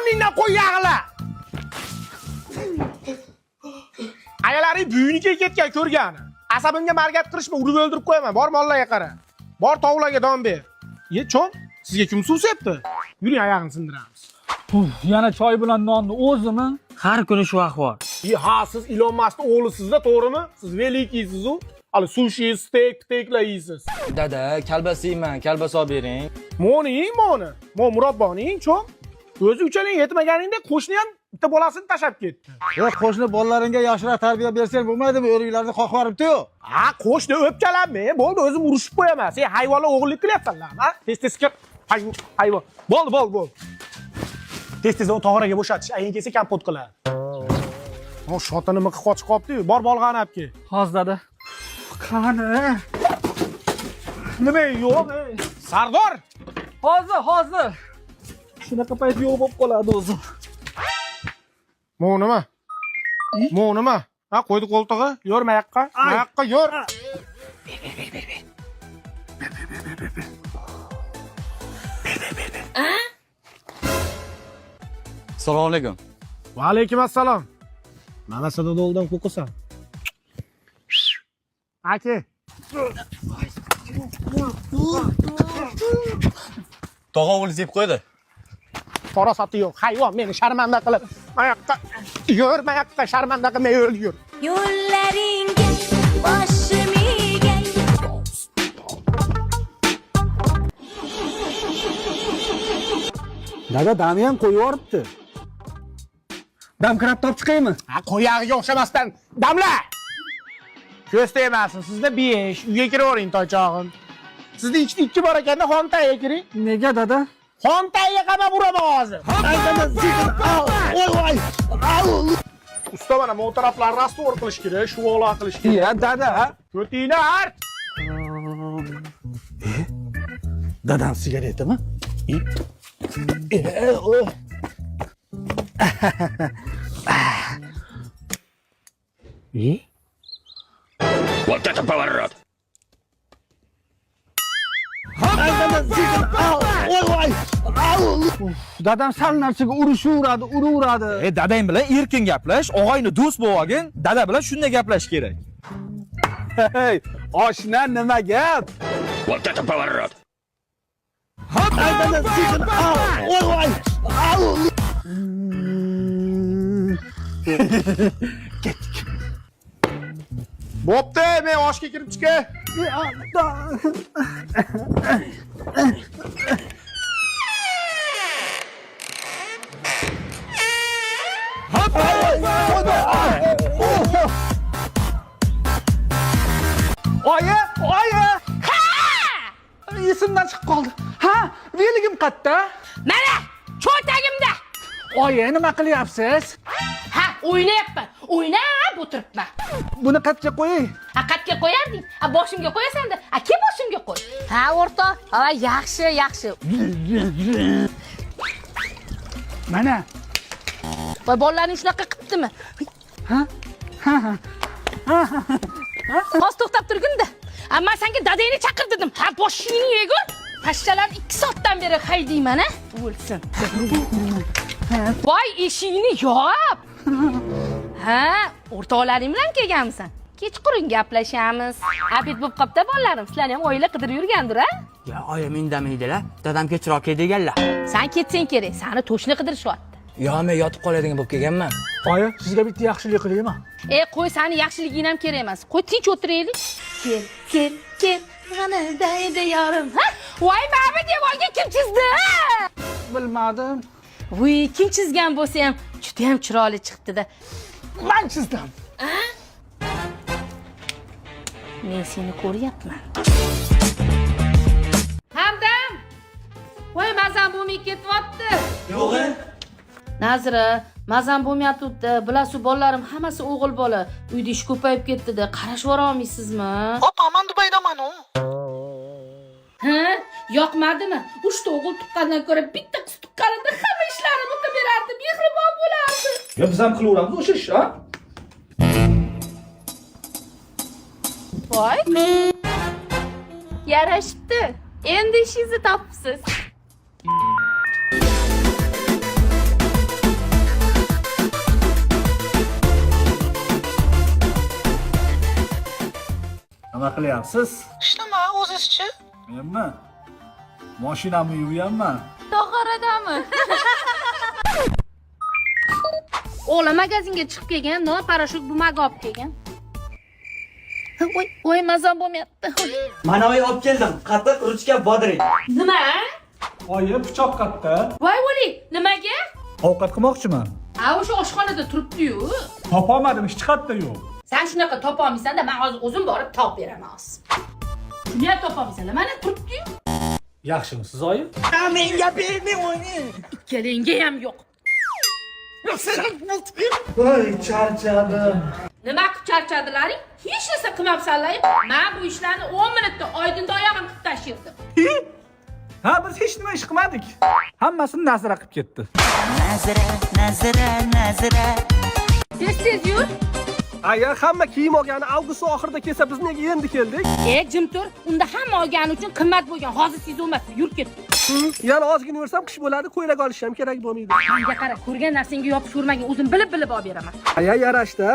o'rningdan qo'y yag'la. Ayalaring buyiniga ketgan ko'rgani. Asabimga margat qilishma, urib o'ldirib qo'yaman. Bor mollarga qara. Bor tovlarga don ber. Cho'ng, sizga kim suv sepdi? Yuring, oyog'ini sindiramiz. Yana choy bilan nonni o'zimi? Har kuni shu ahvol. Ha, siz Elon Muskning o'g'lisiz-da, to'g'rimi? Siz velikiysiz-ku. Hali sushi, steaklar yeysiz. Dada, kalbasa yeyman, kalbasa olib bering. Mo'ning, Mo' murabboning, cho'ng. O'zi uchaling yetmaganingda qo'shni ham bitta bolasini tashab ketdi. Qo'shni bolalaringga yaxshiroq tarbiya bersang bo'lmaydimi? O'riklarni qoqvaribdi-yu. Ha, qo'shni o'pkalanma. Bo'ldi, o'zim urushib qo'yaman. Sen hayvonlar o'g'irlik qilyapsanlar, ha? Tez kir. Hayvon. Bo'ldi. Tez uni tog'oraga bo'shatish. Ayin kelsa kompot qiladi. O, shota nima qilib qochib qolibdi-yu? Bor bolg'ani olib kel. Hozir dada. Qani? Nima yo'q? Sardor! Hozir. Shunaqa payt yo'q bo'lib qoladi o'zi. Mo' nima? Ha, qo'ydi qo'ltig'i. Yur mayoqqa. Mayoqqa yur. Ber. Assalomu alaykum. Va alaykum assalom. Mana Sadodoldan ko'qisan. Aka. Tog'a o'g'li zeb qo'ydi. Farosati yo'q. Hayvon meni sharmanda qilib, mayoqqa sharmanda qilmay yur. Yo'llaringga boshim egay. Dada damni ham qo'yib yuboribdi. Damkirab top chiqaymi? Ha, qo'yag'iga o'xshamasdan damla. Ko'z tegmasin, sizda 5, uyga kiravering toychog'im. Sizda 2 bor ekanda Xontaga kiring. Nega dada? Xontaga qamab uraman hozir. Voy. Usta mana bu taraflarni rastor qilish kerak, shuvoqlar qilish kerak. Ya dada. Ko'tingni art. Dadam sigaretami? Вот это поворот! Dadam sal narsaga uraveradi. Dadang bilan erkin gaplash, og'ayni do'st bo'lib olgin. Dada bilan shunday gaplash kerak. Hey, oshna nima gap? Вот это поворот! Bo'pti, men oshga kirib chiqay. Oyi! Esimdan chiqib qoldi. Ha, veligim qayerda? Mana, cho'ntagimda. Oyi, nima qilyapsiz? Ha, o'ynayapman. O'ynab o'tiribman. Buni qayerga qo'ying? Ha, qayerga qo'yarding? Ha, boshimga qo'yasan-da. Ha, ke boshimga qo'y. Ha, o'rtoq. Ha, yaxshi. Mana. Voy, bolalarning shunaqa qilibdimi? Ha? Hozir to'xtab turgin-da. Men senga dadangni chaqir dedim. Ha, boshingni yegur. Pashshalar 2 soatdan beri haydayman, ha? O'lsin. Voy, eshikni yop. Ha, o'rtoqlaring bilan kelganmisan? Kechqurun gaplashamiz. Abid bo'lib qopda bolalarim, sizlarni ham oila qidirib yurgandir, ha? Ya oyim indamaydilar. Dadam kechroq kel deganlar. Sen ketsang kerak, seni to'shni qidirishyapti. Yo, men yotib qoladigan bo'lib kelganman. Oyi, sizga bitta yaxshilik qilaymi? Qo'y, seni yaxshiliging ham kerak emas. Qo'y, tinch o'tiraylik. Kel. Mana daydi yorim. Ha? Voy, mana devorga kim chizdi? Bilmadim. Voy, kim chizgan bo'lsa ham juda ham chiroyli chiqdi-da. Men chizdim. Men seni ko'ryapman. Hamdam! Voy, mazam bo'lmay ketyapti. Yo'q-e? Nazira, mazam bo'lmayapti. Bilasiz, bolalarim hammasi o'g'il bola. Uyda ish ko'payib ketdi-da. Qarashib o'ra olmaysizmi? Opa, men Dubaydaman-ku. Ha? Yoqmadimi? 3 ta o'g'il tuqqandan ko'ra bitta qiz tuqqanida hamma ishlarini qilib berardi, mehribon bo'lardi. Yo, biz ham qilaveramiz o'sha ish, ha? Voy. Yarashibdi. Endi ishingizni topibsiz. qilyapsiz? Ishlama, o'zizchi. Menmi? Mashinamni yuvyapman. To'g'ridami? O'g'lim magazinga chiqib kelgan, non parashut bumaga olib kelgan. Voy, mazam bo'lmayapti. Mana voy olib keldim. Qatiq, ruchka, bodring. Nima? Oyi, pichoq qatta. Voy, o'li, nimaga? Ovqat qilmoqchiman. Ha, o'sha oshxonada turibdi-yu. Topolmadim, hech qayerda yo'q. Sen shunaqa topolmaysan-da, men hozir o'zim borib topib beraman hozir. Shuni ham topolmaysan-da, mana turibdi-yu. Yaxshimisiz, oyi? Menga bermang uni. Ikkalangga ham yo'q. Voy, charchadim. Nima qilib charchadilaring? Hech narsa qilmabsanlar. Men bu ishlarni 10 minutda oydinda oyog'im qilib tashirdim. Ha, biz hech nima ish qilmadik. Hammasini Nazira qilib ketdi. Tez yur. Agar hamma kiyim olgani avgust oxirida kelsa, biz nega endi keldik? Jim tur. Unda hamma olgani uchun qimmat bo'lgan. Hozir siz olmas, yur ket. Yana ozgina yursam qish bo'ladi, ko'ylak olish ham kerak bo'lmaydi. Menga qara, ko'rgan narsangga yopishurmagin. O'zim bilib olib beraman. Aya yarashdi.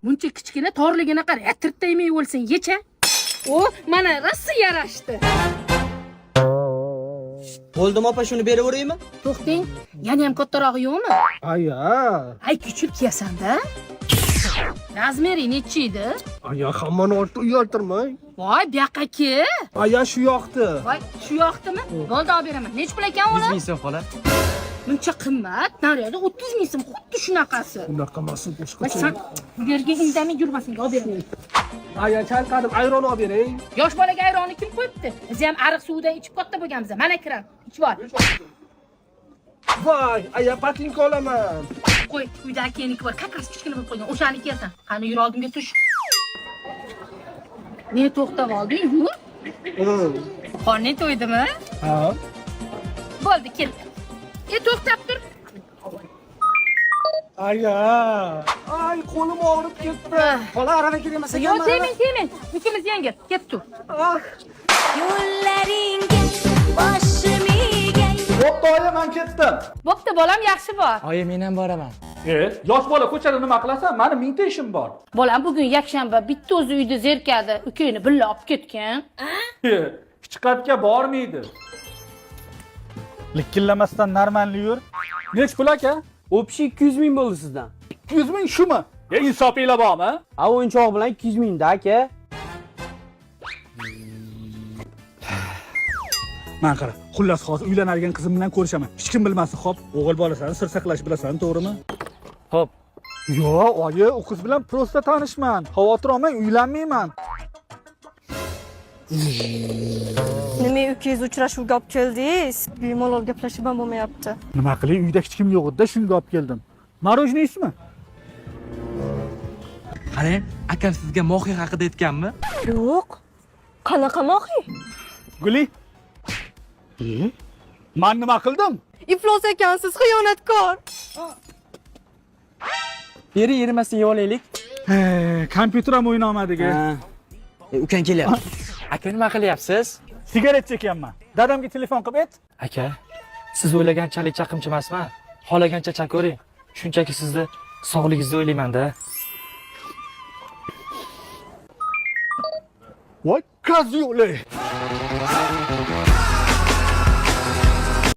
Buncha kichkina torligini qara, tirtdaymay o'lsin, yecha. O, mana rosa yarashdi. Bo'ldimi opa, shuni beraveraymi? To'xting, yana ham kattarog'i yo'qmi? Aya. Ay, kuchib kiyasan-da. Razmeri necha edi? Aya hammani ortda uyaltirmang. Voy, bu yoqqa ke. Aya shu yoqdi. Voy, shu yoqdimi? Bo'ldi, olib beraman. Nech pul ekan o'g'lim? 100 ming so'm xola. Buncha qimmat, naryoqda 30 ming so'm, xuddi shunaqasi. Bunaqa emas, Voy, boshqacha. sen bu yerga indamay yurmasang, olib beraman. Aya chanqadim, ayron olib bering. Yosh bolaga ayronni kim qo'yibdi? Biz ham ariq suvidan ichib katta bo'lganmiz. Mana kiram, ichib ol. Voy, aya patlinka olaman. Qo'y, uyda akaniki bor, kakras kichkina bo'lib qolgan. O'shani kelsan. Qani yur oldimga tush. Ne to'xtab olding? Yur. Qorning to'ydimi? Ha. Bo'ldi, kel. To'xtab tur. Aya. Ay, qo'lim og'rib ketdi. Xola arava kirmasa Yo'q, temin. Ikkimiz yengil. Ketdi. Yo'llaringga boshim egay. Bo'pti, oyi, men ketdim. Bo'pti, bolam yaxshi bor. Oyi, men ham boraman. Yosh bola ko'chada nima qilasan? Meni mingta ishim bor. Bolam bugun yakshanba, bitta o'zi uyda zerkadi. Ukangni billa olib ketgan. Chiqatga bormaydi. Likkillamasdan normalni yur. Nech pul aka? O'pishi 200 ming bo'ldi sizdan. 200 ming shumi? Insofinglar bormi? A o'yinchoq bilan 200 mingda aka. Men qara, xullas hozir uylanadigan qizim bilan ko'rishaman. Hech kim bilmasin, xo'p? O'g'il bolasan, sir saqlash bilasan, to'g'rimi? Xo'p. Yo'q, oyi, u qiz bilan prosta tanishman. Xavotir olmang, uylanmayman. Nima ukangiz uchrashuvga olib keldingiz? Bemalol gaplashib ham bo'lmayapti. Nima qilay, uyda hech kim yo'q edi, shunga olib keldim. Marojniysmi? Qarang, akam sizga mohiy haqida aytganmi? Yo'q. Qanaqa mohiy? Guli. Men nima qildim? Iflos ekansiz, xiyonatkor. Beri yerimasdan yeb olaylik. Kompyuter ham o'ynamadik. Ukang kelyapti. Aka, nima qilyapsiz? Sigaret chekyapman. Dadamga telefon qilib ayt. Aka, siz o'ylaganchalik chaqimchi emasman. Xohlagancha chakoring. Shunchaki sizni sog'ligingizni o'ylayman-da. Voy, kazyuli.